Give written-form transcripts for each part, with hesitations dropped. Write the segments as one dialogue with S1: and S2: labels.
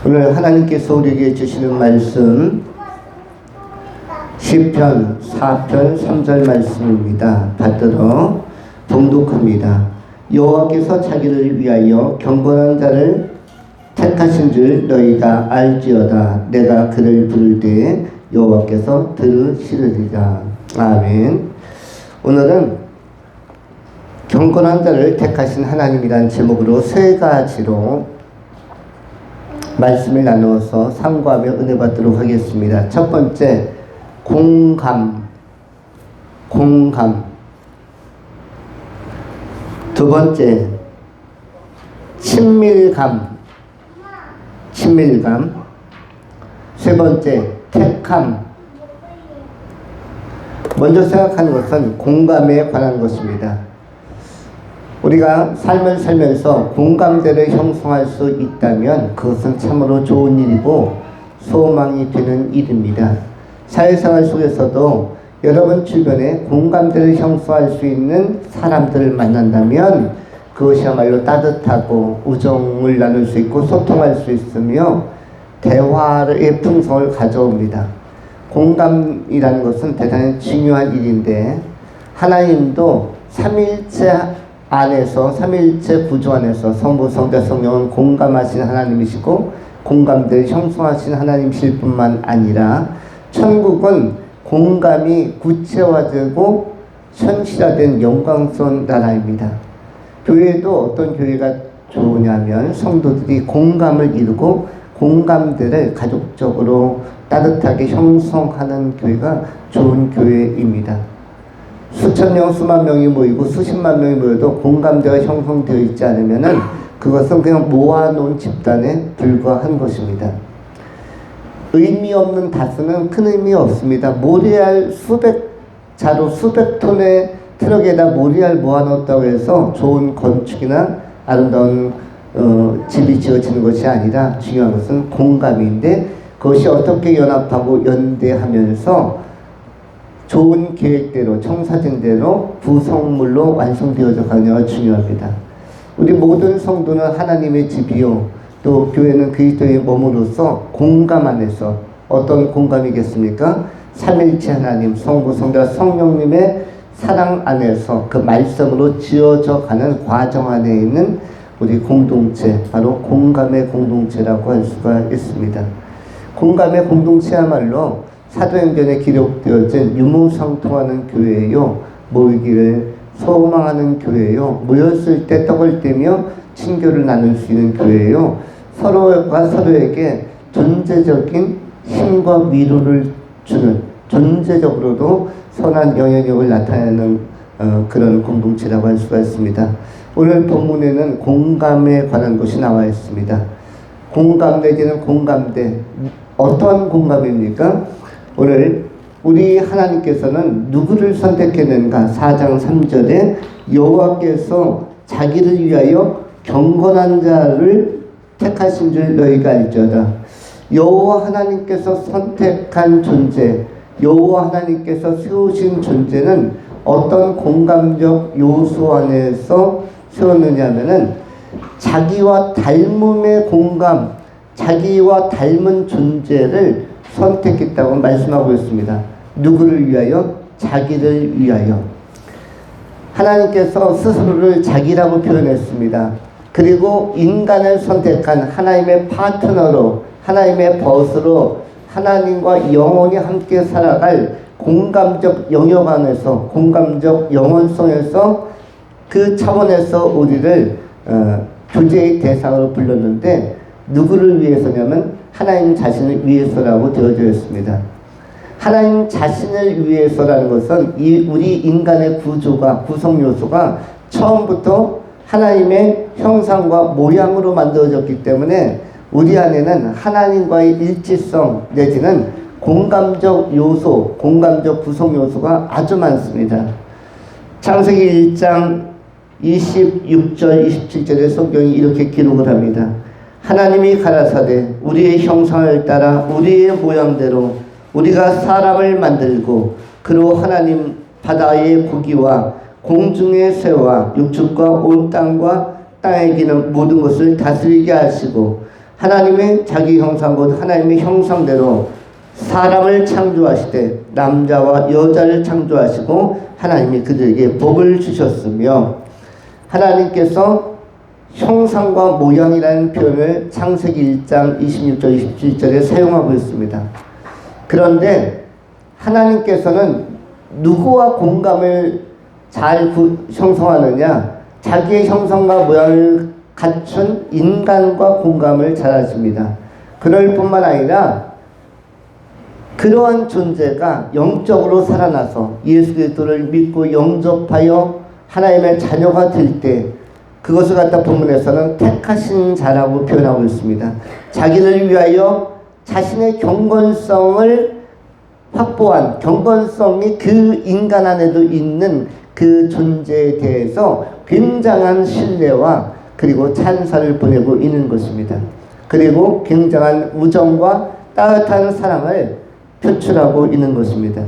S1: 오늘 하나님께서 우리에게 주시는 말씀 시편 4편 3절 말씀입니다. 받들어 봉독합니다. 여호와께서 자기를 위하여 경건한 자를 택하신 줄 너희가 알지어다. 내가 그를 부를 때에 여호와께서 들으시리라. 아멘. 오늘은 경건한 자를 택하신 하나님이란 제목으로 세 가지로 말씀을 나누어서 상고하며 은혜 받도록 하겠습니다. 첫 번째, 공감. 두 번째, 친밀감. 세 번째, 택함. 먼저 생각하는 것은 공감에 관한 것입니다. 우리가 삶을 살면서 공감대를 형성할 수 있다면 그것은 참으로 좋은 일이고 소망이 되는 일입니다. 사회생활 속에서도 여러분 주변에 공감대를 형성할 수 있는 사람들을 만난다면 그것이야말로 따뜻하고 우정을 나눌 수 있고 소통할 수 있으며 대화의 풍성을 가져옵니다. 공감이라는 것은 대단히 중요한 일인데 하나님도 삼위일체 구조 안에서 성부, 성자, 성령은 공감하신 하나님이시고 공감대를 형성하신 하나님이실 뿐만 아니라 천국은 공감이 구체화되고 현실화된 영광스러운 나라입니다. 교회도 어떤 교회가 좋으냐면 성도들이 공감을 이루고 공감대를 가족적으로 따뜻하게 형성하는 교회가 좋은 교회입니다. 수천 명, 수만 명이 모이고 수십만 명이 모여도 공감대가 형성되어 있지 않으면은 그것은 그냥 모아놓은 집단에 불과한 것입니다. 의미 없는 다스는 큰 의미 없습니다. 모래알 수백 톤의 트럭에다 모래알 모아놓았다고 해서 좋은 건축이나 아름다운 집이 지어지는 것이 아니라 중요한 것은 공감인데 그것이 어떻게 연합하고 연대하면서 좋은 계획대로 청사진대로 구성물로 완성되어져 가느냐가 중요합니다. 우리 모든 성도는 하나님의 집이요 또 교회는 그리스도의 몸으로서 공감 안에서 어떤 공감이겠습니까? 삼일체 하나님 성부 성자 성령님의 사랑 안에서 그 말씀으로 지어져 가는 과정 안에 있는 우리 공동체, 바로 공감의 공동체라고 할 수가 있습니다. 공감의 공동체야말로 사도행전에 기록되어진 유무상통하는 교회요, 모이기를 소망하는 교회요, 모였을 때 떡을 떼며 친교를 나눌 수 있는 교회요, 서로가 서로에게 존재적인 힘과 위로를 주는, 존재적으로도 선한 영향력을 나타내는 그런 공동체라고 할 수가 있습니다. 오늘 본문에는 공감에 관한 것이 나와 있습니다. 공감 내지는 공감대, 어떠한 공감입니까? 오늘 우리 하나님께서는 누구를 선택했는가? 4장 3절에 여호와께서 자기를 위하여 경건한 자를 택하신 줄 너희가 알지어다. 여호와 하나님께서 선택한 존재, 여호와 하나님께서 세우신 존재는 어떤 공감적 요소 안에서 세웠느냐면은 자기와 닮음의 공감, 자기와 닮은 존재를 선택했다고 말씀하고 있습니다. 누구를 위하여? 자기를 위하여. 하나님께서 스스로를 자기라고 표현했습니다. 그리고 인간을 선택한 하나님의 파트너로, 하나님의 벗으로 하나님과 영원히 함께 살아갈 공감적 영역 안에서, 공감적 영원성에서 그 차원에서 우리를 교제의 대상으로 불렀는데 누구를 위해서냐면 하나님 자신을 위해서라고 되어져 있습니다. 하나님 자신을 위해서라는 것은 우리 인간의 구조가, 구성 요소가 처음부터 하나님의 형상과 모양으로 만들어졌기 때문에 우리 안에는 하나님과의 일치성 내지는 공감적 요소, 공감적 구성 요소가 아주 많습니다. 창세기 1장 26절, 27절의 성경이 이렇게 기록을 합니다. 하나님이 가라사대 우리의 형상을 따라 우리의 모양대로 우리가 사람을 만들고 그로 하나님 바다의 고기와 공중의 새와 육축과 온 땅과 땅에 기는 모든 것을 다스리게 하시고 하나님의 자기 형상 곧 하나님의 형상대로 사람을 창조하시되 남자와 여자를 창조하시고 하나님이 그들에게 복을 주셨으며 하나님께서 형상과 모양이라는 표현을 창세기 1장 26절 27절에 사용하고 있습니다. 그런데 하나님께서는 누구와 공감을 잘 형성하느냐? 자기의 형상과 모양을 갖춘 인간과 공감을 잘 하십니다. 그럴 뿐만 아니라 그러한 존재가 영적으로 살아나서 예수 그리스도를 믿고 영접하여 하나님의 자녀가 될 때 그것을 갖다 본문에서는 택하신 자라고 표현하고 있습니다. 자기를 위하여 자신의 경건성을 확보한 경건성이 그 인간 안에도 있는 그 존재에 대해서 굉장한 신뢰와 그리고 찬사를 보내고 있는 것입니다. 그리고 굉장한 우정과 따뜻한 사랑을 표출하고 있는 것입니다.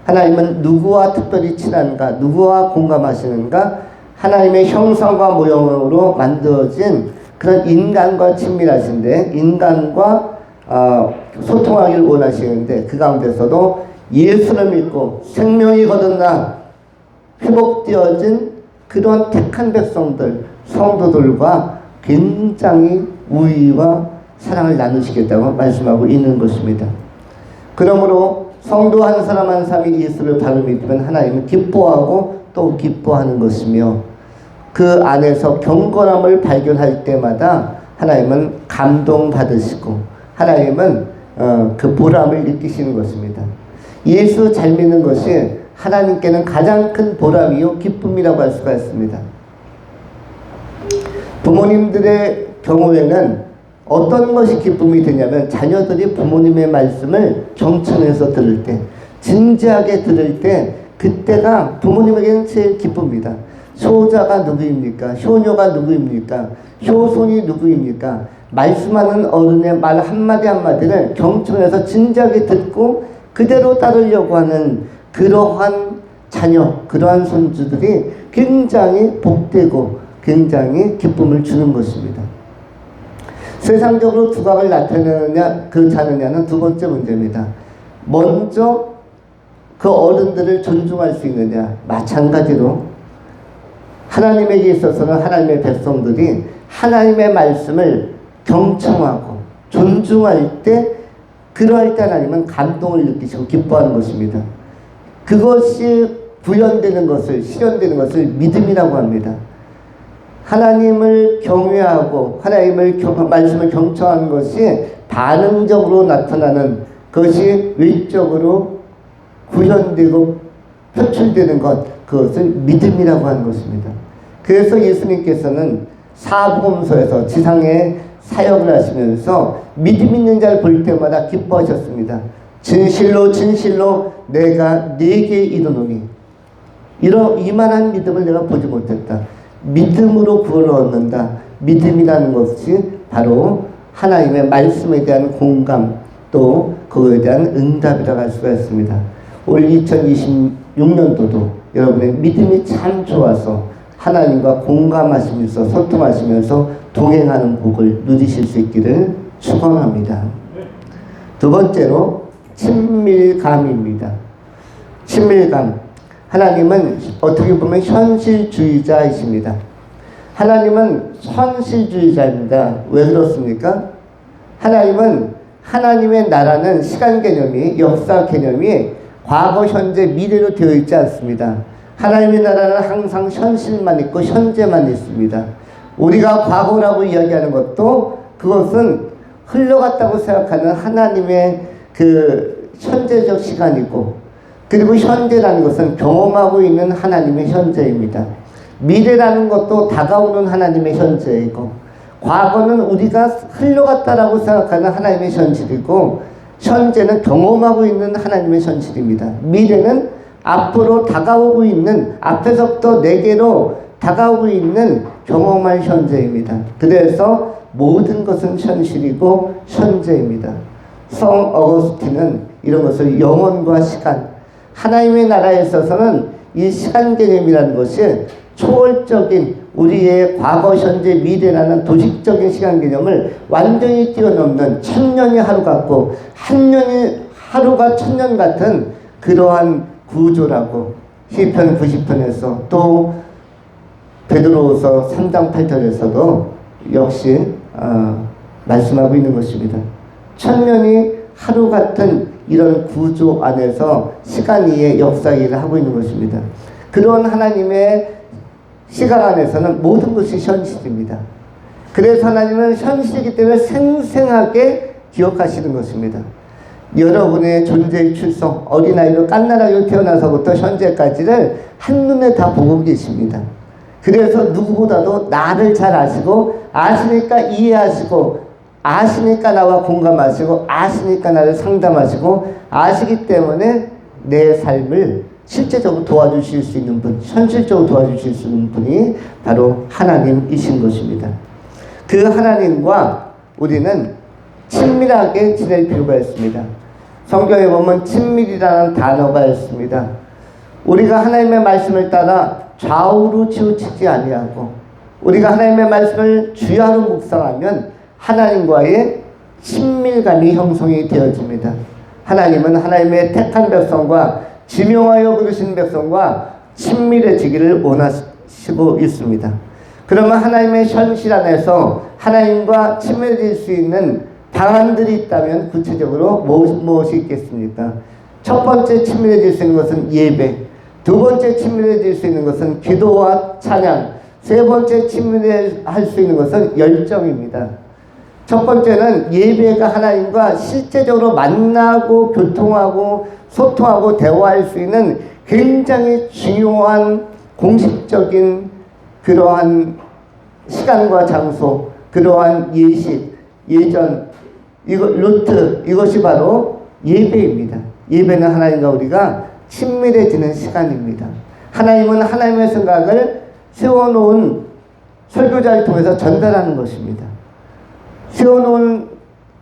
S1: 하나님은 누구와 특별히 친한가? 누구와 공감하시는가? 하나님의 형상과 모형으로 만들어진 그런 인간과 친밀하신데 인간과 소통하기를 원하시는데 그 가운데서도 예수를 믿고 생명이 거듭나 회복되어진 그런 택한 백성들, 성도들과 굉장히 우위와 사랑을 나누시겠다고 말씀하고 있는 것입니다. 그러므로 성도 한 사람 한 사람이 예수를 바로 믿으면 하나님은 기뻐하고 또 기뻐하는 것이며 그 안에서 경건함을 발견할 때마다 하나님은 감동받으시고 하나님은 그 보람을 느끼시는 것입니다. 예수 잘 믿는 것이 하나님께는 가장 큰 보람이요 기쁨이라고 할 수가 있습니다. 부모님들의 경우에는 어떤 것이 기쁨이 되냐면 자녀들이 부모님의 말씀을 경청해서 들을 때 진지하게 들을 때 그때가 부모님에게는 제일 기쁩니다. 효자가 누구입니까? 효녀가 누구입니까? 효손이 누구입니까? 말씀하는 어른의 말 한마디 한마디를 경청해서 진지하게 듣고 그대로 따르려고 하는 그러한 자녀, 그러한 손주들이 굉장히 복되고 굉장히 기쁨을 주는 것입니다. 세상적으로 두각을 나타내느냐 그렇지 않느냐는 두 번째 문제입니다. 먼저 그 어른들을 존중할 수 있느냐. 마찬가지로 하나님에게 있어서는 하나님의 백성들이 하나님의 말씀을 경청하고 존중할 때 그러할 때 하나님은 감동을 느끼시고 기뻐하는 것입니다. 그것이 구현되는 것을 실현되는 것을 믿음이라고 합니다. 하나님을 경외하고 하나님의 말씀을 경청하는 것이 반응적으로 나타나는 것이 외적으로 구현되고 표출되는 것, 그것을 믿음이라고 하는 것입니다. 그래서 예수님께서는 사복음서에서 지상에 사역을 하시면서 믿음 있는 자를 볼 때마다 기뻐하셨습니다. 진실로 진실로 내가 네게 이르노니 이만한 믿음을 내가 보지 못했다. 믿음으로 구원을 얻는다. 믿음이라는 것이 바로 하나님의 말씀에 대한 공감 또 그거에 대한 응답이라고 할 수가 있습니다. 올 2026년도도 여러분의 믿음이 참 좋아서 하나님과 공감하시면서 소통하시면서 동행하는 복을 누리실 수 있기를 축원합니다. 두 번째로 친밀감입니다. 친밀감. 하나님은 어떻게 보면 현실주의자이십니다. 하나님은 현실주의자입니다. 왜 그렇습니까? 하나님은 하나님의 나라는 시간 개념이 역사 개념이 과거, 현재, 미래로 되어 있지 않습니다. 하나님의 나라는 항상 현실만 있고 현재만 있습니다. 우리가 과거라고 이야기하는 것도 그것은 흘러갔다고 생각하는 하나님의 그 현재적 시간이고 그리고 현재라는 것은 경험하고 있는 하나님의 현재입니다. 미래라는 것도 다가오는 하나님의 현재이고 과거는 우리가 흘러갔다라고 생각하는 하나님의 현실이고 현재는 경험하고 있는 하나님의 현실입니다. 미래는 앞으로 다가오고 있는 앞에서부터 내게로 다가오고 있는 경험할 현재입니다. 그래서 모든 것은 현실이고 현재입니다. 성 어거스틴은 이런 것을 영혼과 시간 하나님의 나라에 있어서는 이 시간 개념이라는 것이 초월적인 우리의 과거, 현재, 미래라는 도식적인 시간 개념을 완전히 뛰어넘는 천년이 하루 같고 한 년이 하루가 천년 같은 그러한 구조라고 시편 90편에서 또 베드로후서 3장 8절에서도 역시 말씀하고 있는 것입니다. 천년이 하루 같은 이런 구조 안에서 시간 위에 역사 일을 하고 있는 것입니다. 그런 하나님의 시간 안에서는 모든 것이 현실입니다. 그래서 하나님은 현실이기 때문에 생생하게 기억하시는 것입니다. 여러분의 존재의 출성, 어린아이로 깐나라로 태어나서부터 현재까지를 한눈에 다 보고 계십니다. 그래서 누구보다도 나를 잘 아시고 아시니까 이해하시고 아시니까 나와 공감하시고 아시니까 나를 상담하시고 아시기 때문에 내 삶을 실제적으로 도와주실 수 있는 분, 현실적으로 도와주실 수 있는 분이 바로 하나님이신 것입니다. 그 하나님과 우리는 친밀하게 지낼 필요가 있습니다. 성경에 보면 친밀이라는 단어가 있습니다. 우리가 하나님의 말씀을 따라 좌우로 치우치지 아니하고 우리가 하나님의 말씀을 주야로 묵상하면 하나님과의 친밀감이 형성이 되어집니다. 하나님은 하나님의 택한 백성과 지명하여 부르신 백성과 친밀해지기를 원하시고 있습니다. 그러면 하나님의 현실 안에서 하나님과 친밀해질 수 있는 방안들이 있다면 구체적으로 무엇이 있겠습니까? 첫 번째 친밀해질 수 있는 것은 예배, 두 번째 친밀해질 수 있는 것은 기도와 찬양, 세 번째 친밀할 수 있는 것은 열정입니다. 첫 번째는 예배가 하나님과 실제적으로 만나고 교통하고 소통하고 대화할 수 있는 굉장히 중요한 공식적인 그러한 시간과 장소, 그러한 예식, 예전, 루트, 이것이 바로 예배입니다. 예배는 하나님과 우리가 친밀해지는 시간입니다. 하나님은 하나님의 생각을 세워놓은 설교자를 통해서 전달하는 것입니다. 세워놓은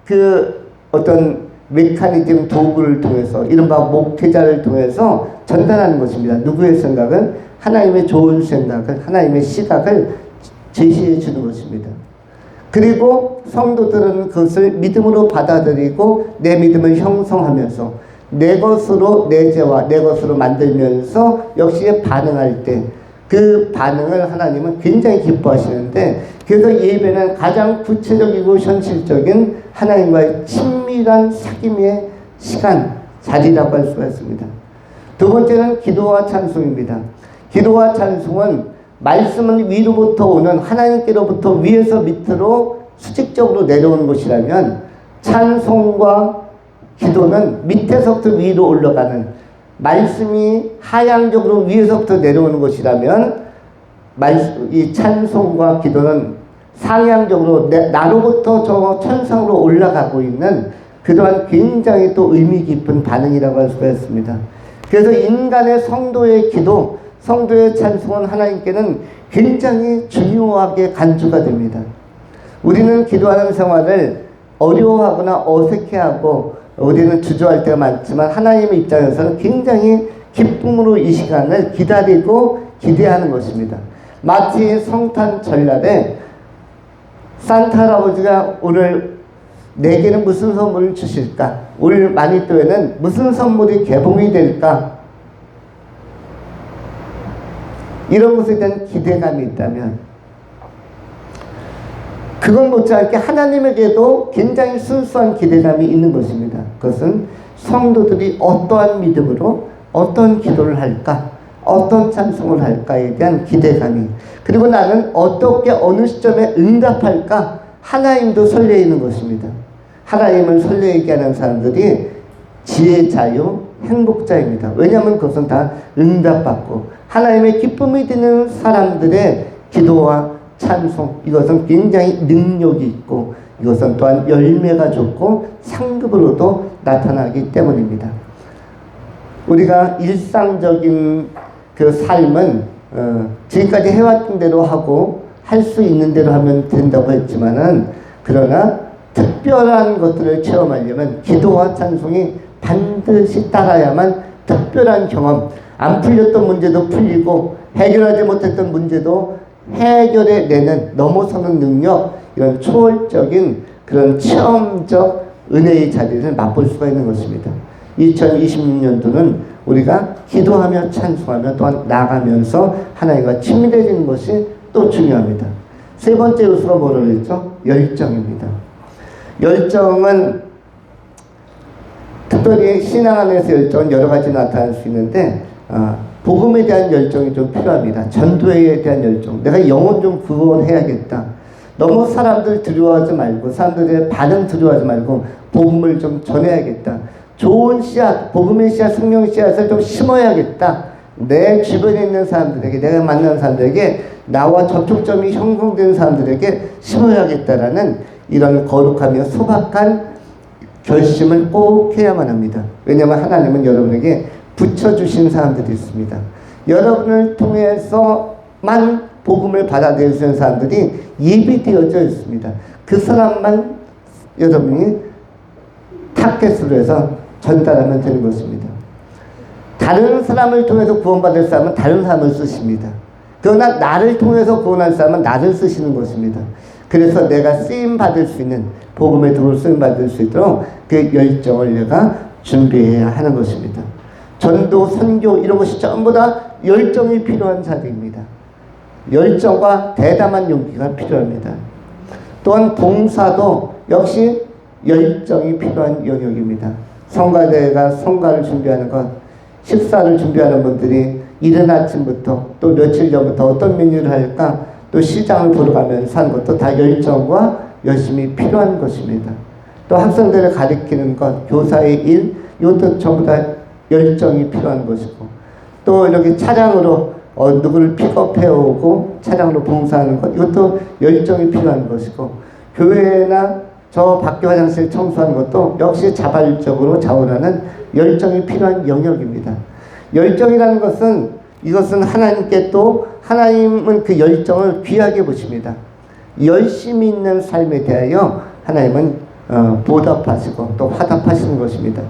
S1: 그 어떤 메커니즘 도구를 통해서 이른바 목회자를 통해서 전달하는 것입니다. 누구의 생각은 하나님의 좋은 생각을 하나님의 시각을 제시해 주는 것입니다. 그리고 성도들은 그것을 믿음으로 받아들이고 내 믿음을 형성하면서 내 것으로 내재와 내 것으로 만들면서 역시 반응할 때 그 반응을 하나님은 굉장히 기뻐하시는데 그래서 예배는 가장 구체적이고 현실적인 하나님과의 친밀한 사귐의 시간, 자리라고 할 수가 있습니다. 두 번째는 기도와 찬송입니다. 기도와 찬송은 말씀은 위로부터 오는 하나님께로부터 위에서 밑으로 수직적으로 내려오는 것이라면 찬송과 기도는 밑에서부터 위로 올라가는 말씀이 하향적으로 위에서부터 내려오는 것이라면 이 찬송과 기도는 상향적으로 나로부터 저 천상으로 올라가고 있는 그러한 굉장히 또 의미 깊은 반응이라고 할 수가 있습니다. 그래서 인간의 성도의 기도, 성도의 찬송은 하나님께는 굉장히 중요하게 간주가 됩니다. 우리는 기도하는 생활을 어려워하거나 어색해하고 우리는 주저할 때가 많지만 하나님의 입장에서는 굉장히 기쁨으로 이 시간을 기다리고 기대하는 것입니다. 마치 성탄 전날에 산타 할아버지가 오늘 내게는 무슨 선물을 주실까? 올 마니또에는 무슨 선물이 개봉이 될까? 이런 것에 대한 기대감이 있다면 그건 못지않게 하나님에게도 굉장히 순수한 기대감이 있는 것입니다. 그것은 성도들이 어떠한 믿음으로 어떤 기도를 할까? 어떤 찬송을 할까에 대한 기대감이, 그리고 나는 어떻게 어느 시점에 응답할까? 하나님도 설레이는 것입니다. 하나님을 설레게 하는 사람들이 지혜 자유, 행복자입니다. 왜냐하면 그것은 다 응답받고 하나님의 기쁨이 드는 사람들의 기도와 찬송, 이것은 굉장히 능력이 있고 이것은 또한 열매가 좋고 상급으로도 나타나기 때문입니다. 우리가 일상적인 그 삶은 지금까지 해왔던 대로 하고 할 수 있는 대로 하면 된다고 했지만은, 그러나 특별한 것들을 체험하려면 기도와 찬송이 반드시 따라야만 특별한 경험, 안 풀렸던 문제도 풀리고 해결하지 못했던 문제도 해결해내는, 넘어서는 능력, 이런 초월적인 그런 체험적 은혜의 자리를 맛볼 수가 있는 것입니다. 2026년도는 우리가 기도하며 찬송하며 또한 나가면서 하나님과 친밀해지는 것이 또 중요합니다. 세 번째 요소가 뭐라고 했죠? 열정입니다. 열정은 특별히 신앙 안에서 열정은 여러 가지 나타날 수 있는데 복음에 대한 열정이 좀 필요합니다. 전도에 대한 열정. 내가 영혼 좀 구원해야겠다. 너무 사람들 두려워하지 말고, 사람들의 반응 두려워하지 말고 복음을 좀 전해야겠다. 좋은 씨앗, 복음의 씨앗, 생명의 씨앗을 좀 심어야겠다. 내 주변에 있는 사람들에게, 내가 만나는 사람들에게, 나와 접촉점이 형성된 사람들에게 심어야겠다라는 이런 거룩하며 소박한 결심을 꼭 해야만 합니다. 왜냐하면 하나님은 여러분에게 붙여주신 사람들이 있습니다. 여러분을 통해서만 복음을 받아들일 수 있는 사람들이 예비되어져 있습니다. 그 사람만 여러분이 타겟으로 해서 전달하면 되는 것입니다. 다른 사람을 통해서 구원받을 사람은 다른 사람을 쓰십니다. 그러나 나를 통해서 구원할 사람은 나를 쓰시는 것입니다. 그래서 내가 쓰임받을 수 있는, 복음의 도구를 쓰임받을 수 있도록 그 열정을 내가 준비해야 하는 것입니다. 전도, 선교 이런 것이 전부 다 열정이 필요한 자리입니다. 열정과 대담한 용기가 필요합니다. 또한 봉사도 역시 열정이 필요한 영역입니다. 성가대가 성가를 준비하는 것, 식사를 준비하는 분들이 이른 아침부터 또 며칠 전부터 어떤 메뉴를 할까, 또 시장을 보러 가면서 하는 것도 다 열정과 열심이 필요한 것입니다. 또 학생들을 가르치는 것, 교사의 일, 이것도 전부 다 열정이 필요한 것이고, 또 이렇게 차량으로 누구를 픽업해 오고 차량으로 봉사하는 것, 이것도 열정이 필요한 것이고, 교회나 저 밖에 화장실 청소하는 것도 역시 자발적으로 자원하는 열정이 필요한 영역입니다. 열정이라는 것은, 이것은 하나님께 또 하나님은 그 열정을 귀하게 보십니다. 열심히 있는 삶에 대하여 하나님은 보답하시고 또 화답하시는 것입니다.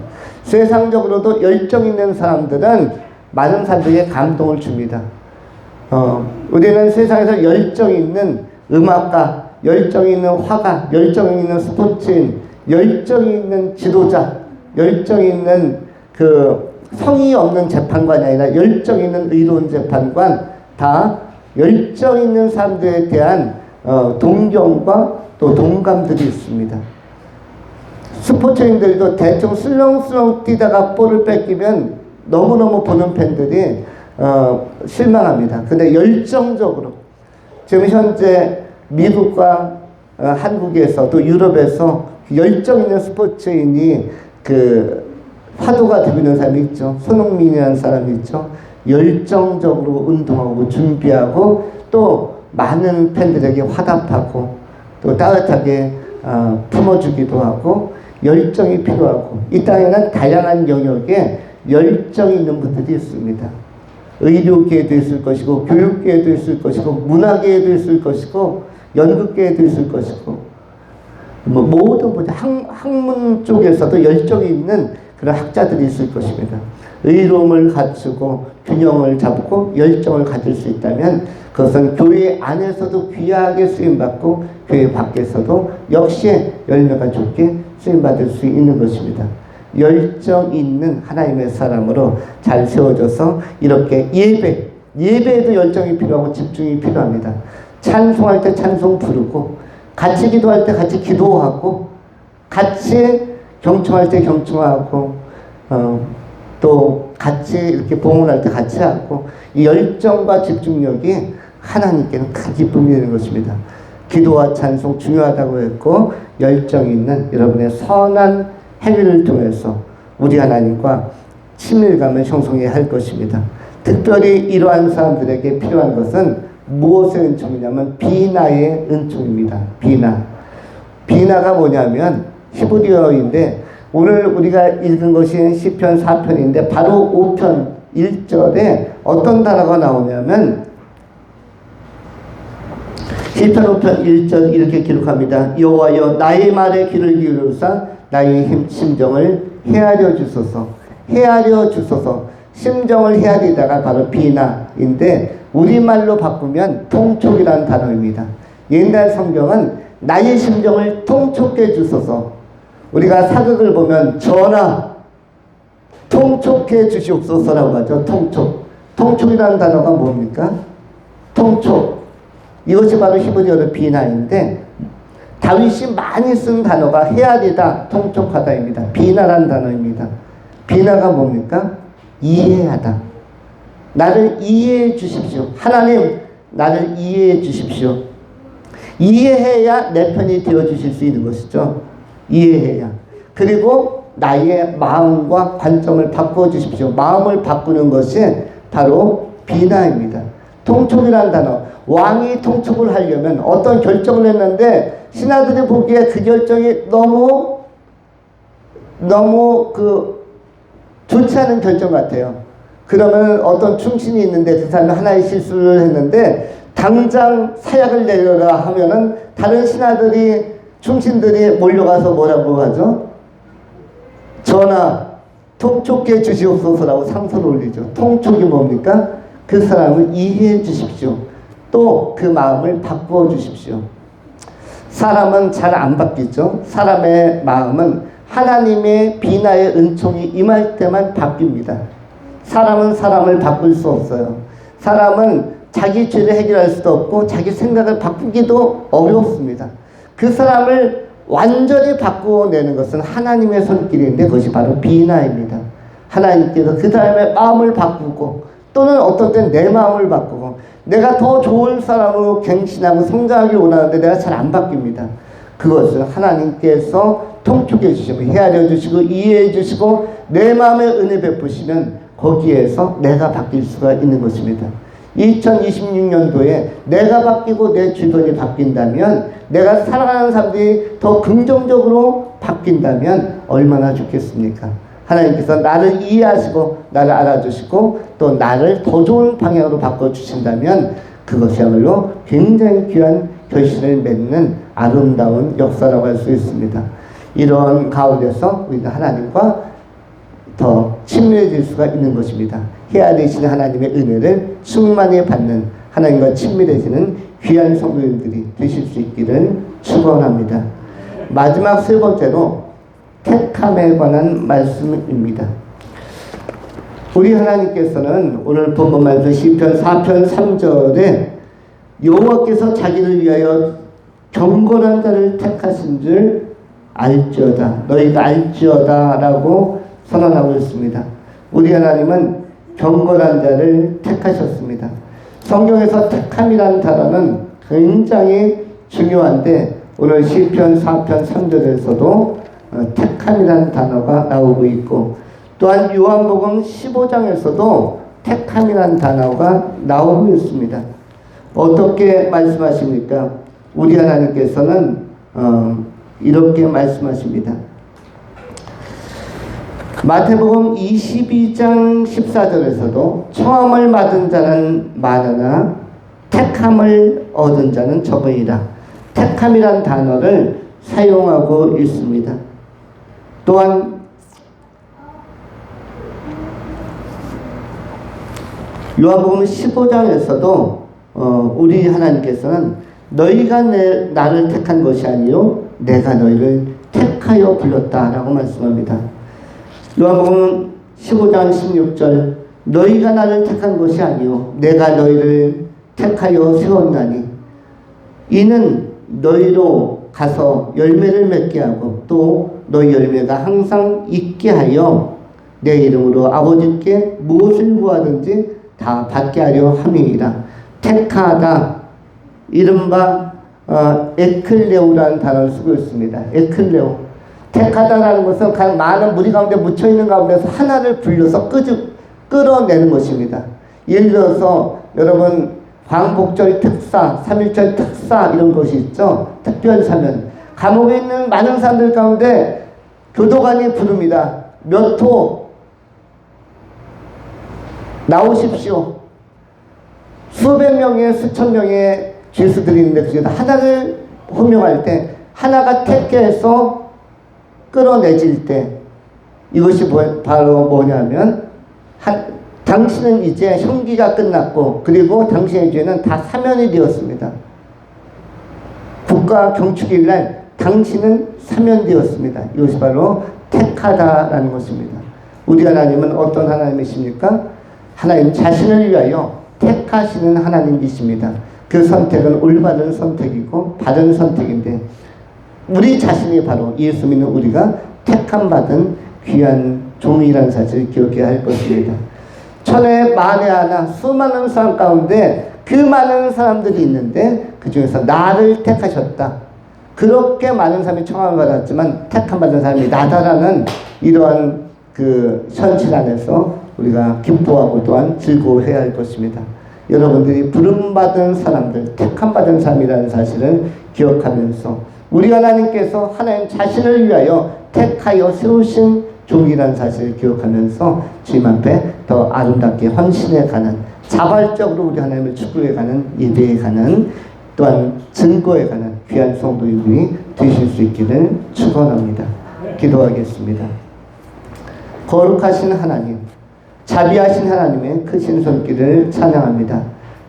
S1: 세상적으로도 열정 있는 사람들은 많은 사람들에게 감동을 줍니다. 우리는 세상에서 열정 있는 음악가, 열정 있는 화가, 열정 있는 스포츠인, 열정 있는 지도자, 열정 있는 그 성의 없는 재판관이 아니라 열정 있는 의로운 재판관, 다 열정 있는 사람들에 대한 동경과 또 동감들이 있습니다. 스포츠인들도 대충 슬렁슬렁 뛰다가 볼을 뺏기면 너무너무 보는 팬들이 실망합니다. 근데 열정적으로 지금 현재 미국과 한국에서 또 유럽에서 열정 있는 스포츠인이 그 화두가 되고 있는 사람이 있죠. 손흥민이라는 사람이 있죠. 열정적으로 운동하고 준비하고 또 많은 팬들에게 화답하고 또 따뜻하게 품어주기도 하고 열정이 필요하고, 이 땅에는 다양한 영역에 열정이 있는 분들이 있습니다. 의료계에도 있을 것이고, 교육계에도 있을 것이고, 문화계에도 있을 것이고, 연극계에도 있을 것이고, 모든 학문 쪽에서도 열정이 있는 그런 학자들이 있을 것입니다. 의로움을 갖추고 균형을 잡고 열정을 가질 수 있다면 그것은 교회 안에서도 귀하게 쓰임받고 교회 밖에서도 역시 열매가 좋게 쓰임받을 수 있는 것입니다. 열정 있는 하나님의 사람으로 잘 세워져서 이렇게 예배에도 열정이 필요하고 집중이 필요합니다. 찬송할 때 찬송 부르고, 같이 기도할 때 같이 기도하고, 같이 경청할 때 경청하고, 또 같이 이렇게 봉헌할 때 같이 하고, 이 열정과 집중력이 하나님께는 큰 기쁨이 되는 것입니다. 기도와 찬송 중요하다고 했고, 열정 있는 여러분의 선한 행위를 통해서 우리 하나님과 친밀감을 형성해야 할 것입니다. 특별히 이러한 사람들에게 필요한 것은 무엇의 은총이냐면 비나의 은총입니다. 비나가 뭐냐면 히브리어인데, 오늘 우리가 읽은 것이 시편 4편인데 바로 5편 1절에 어떤 단어가 나오냐면, 시편 5편 1절 이렇게 기록합니다. 여호와여 나의 말에 귀를 기울여서 나의 심정을 헤아려 주소서. 헤아려 주소서. 심정을 헤아리다가 바로 비나인데, 우리말로 바꾸면 통촉이라는 단어입니다. 옛날 성경은 나의 심정을 통촉해 주소서. 우리가 사극을 보면 전하 통촉해 주시옵소서라고 하죠. 통촉. 통촉이라는 단어가 뭡니까? 통촉. 이것이 바로 히브리어로 비나인데 다윗이 많이 쓴 단어가 헤아리다, 통촉하다입니다. 비나라는 단어입니다. 비나가 뭡니까? 이해하다. 나를 이해해 주십시오. 하나님, 나를 이해해 주십시오. 이해해야 내 편이 되어 주실 수 있는 것이죠. 이해해야. 그리고 나의 마음과 관점을 바꾸어 주십시오. 마음을 바꾸는 것이 바로 비나입니다. 통촉이라는 단어. 왕이 통촉을 하려면 어떤 결정을 했는데 신하들이 보기에 그 결정이 너무 좋지 않은 결정 같아요. 그러면 어떤 충신이 있는데 그 사람이 하나의 실수를 했는데 당장 사약을 내려라 하면은 다른 신하들이 충신들이 몰려가서 뭐라고 하죠? 전하 통촉해 주시옵소서라고 상소를 올리죠. 통촉이 뭡니까? 그 사람을 이해해 주십시오. 또 그 마음을 바꾸어 주십시오. 사람은 잘 안 바뀌죠. 사람의 마음은 하나님의 비나의 은총이 임할 때만 바뀝니다. 사람은 사람을 바꿀 수 없어요. 사람은 자기 죄를 해결할 수도 없고 자기 생각을 바꾸기도 어렵습니다. 그 사람을 완전히 바꾸어내는 것은 하나님의 손길인데 그것이 바로 비나입니다. 하나님께서 그 사람의 마음을 바꾸고 또는 어떤 때는 내 마음을 바꾸고 내가 더 좋은 사람으로 갱신하고 성장하길 원하는데 내가 잘 안 바뀝니다. 그것을 하나님께서 통촉해 주시고 헤아려 주시고 이해해 주시고 내 마음에 은혜 베푸시면 거기에서 내가 바뀔 수가 있는 것입니다. 2026년도에 내가 바뀌고 내 주변이 바뀐다면 내가 살아가는 사람들이 더 긍정적으로 바뀐다면 얼마나 좋겠습니까? 하나님께서 나를 이해하시고 나를 알아주시고 또 나를 더 좋은 방향으로 바꿔주신다면 그것이야말로 굉장히 귀한 결실을 맺는 아름다운 역사라고 할 수 있습니다. 이런 가운데서 우리는 하나님과 더 친밀해질 수가 있는 것입니다. 헤아리시는 하나님의 은혜를 충만히 받는 하나님과 친밀해지는 귀한 성도님들이 되실 수 있기를 축원합니다. 마지막 세 번째로 택함에 관한 말씀입니다. 우리 하나님께서는 오늘 본문 말씀 시편 4편 3절에 여호와께서 자기를 위하여 경건한 자를 택하신 줄 알지어다. 너희가 알지어다 라고 선언하고 있습니다. 우리 하나님은 경건한 자를 택하셨습니다. 성경에서 택함이라는 단어는 굉장히 중요한데 오늘 시편 4편 3절에서도 택함이라는 단어가 나오고 있고 또한 요한복음 15장에서도 택함이라는 단어가 나오고 있습니다. 어떻게 말씀하십니까? 우리 하나님께서는 이렇게 말씀하십니다. 마태복음 22장 14절에서도 청함을 받은 자는 많으나 택함을 얻은 자는 적으리라. 택함이란 단어를 사용하고 있습니다. 또한 요한복음 15장에서도 우리 하나님께서는 너희가 나를 택한 것이 아니요 내가 너희를 택하여 불렀다라고 말씀합니다. 요한복음 15장 16절 너희가 나를 택한 것이 아니요 내가 너희를 택하여 세웠나니 이는 너희로 가서 열매를 맺게 하고 또 너희 열매가 항상 있게 하여 내 이름으로 아버지께 무엇을 구하든지 다 받게 하려 함이니라. 택하다 이른바 에클레오라는 단어를 쓰고 있습니다. 에클레오. 택하다라는 것은 가장 많은 무리 가운데 묻혀있는 가운데서 하나를 불려서 끌어내는 것입니다. 예를 들어서 여러분 광복절 특사, 3.1절 특사 이런 것이 있죠. 특별사면. 감옥에 있는 많은 사람들 가운데 교도관이 부릅니다. 몇 호 나오십시오. 수백 명의 수천 명의 죄수들이 있는데 그 중에 하나를 호명할 때 하나가 택해서 끌어내질 때 이것이 바로 뭐냐면 당신은 이제 형기가 끝났고 그리고 당신의 죄는 다 사면이 되었습니다. 국가 경축일 날 당신은 사면되었습니다. 이것이 바로 택하다라는 것입니다. 우리 하나님은 어떤 하나님이십니까? 하나님 자신을 위하여 택하시는 하나님이십니다. 그 선택은 올바른 선택이고 바른 선택인데 우리 자신이 바로 예수 믿는 우리가 택함 받은 귀한 종이라는 사실을 기억해야 할 것입니다. 천에 만에 하나 수많은 사람 가운데 그 많은 사람들이 있는데 그 중에서 나를 택하셨다. 그렇게 많은 사람이 청함을 받았지만 택함 받은 사람이 나다라는 이러한 그 현실 안에서 우리가 기뻐하고 또한 즐거워해야 할 것입니다. 여러분들이 부름받은 사람들, 택함받은 사람이라는 사실을 기억하면서 우리 하나님께서 하나님 자신을 위하여 택하여 세우신 종이라는 사실을 기억하면서 주님 앞에 더 아름답게 헌신해 가는, 자발적으로 우리 하나님을 추구해 가는, 예배해 가는, 또한 증거해 가는 귀한 성도님이 되실 수 있기를 축원합니다. 기도하겠습니다. 거룩하신 하나님, 자비하신 하나님의 크신 손길을 찬양합니다.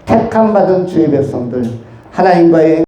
S1: 택함 받은 주의 백성들, 하나님과의